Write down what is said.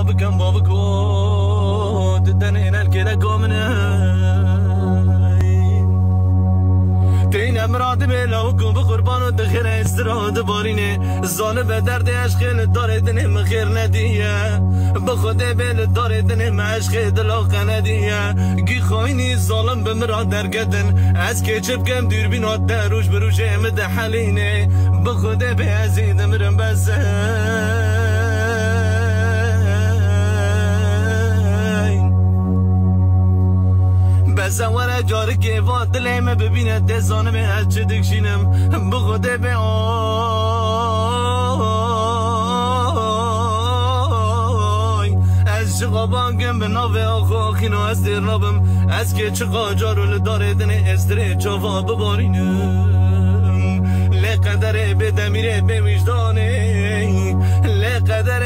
بكم بابكو تدنين الكلا كومنا تین امراد بلاوکو بقربان و دخیر استراد بارینه زانه به درد عشق داره دنم خیر ندیه به خود بل داره دنم عشق دلاغ ندیه گی خواینی ظالم به مراد درگدن از که چپکم دور بینات دروش بروش امد حلینه به خود به ازید مرم بزن زوار جاره که واد دلیم ببینه دزانم از چه دکشینم بخوده به آی از چقا بانگم به ناوه آخو خینو از دیر نابم از که چقا جارو لداره دنه استره چاوا ببارینم لقدره به دمیره به وجدانه لقدره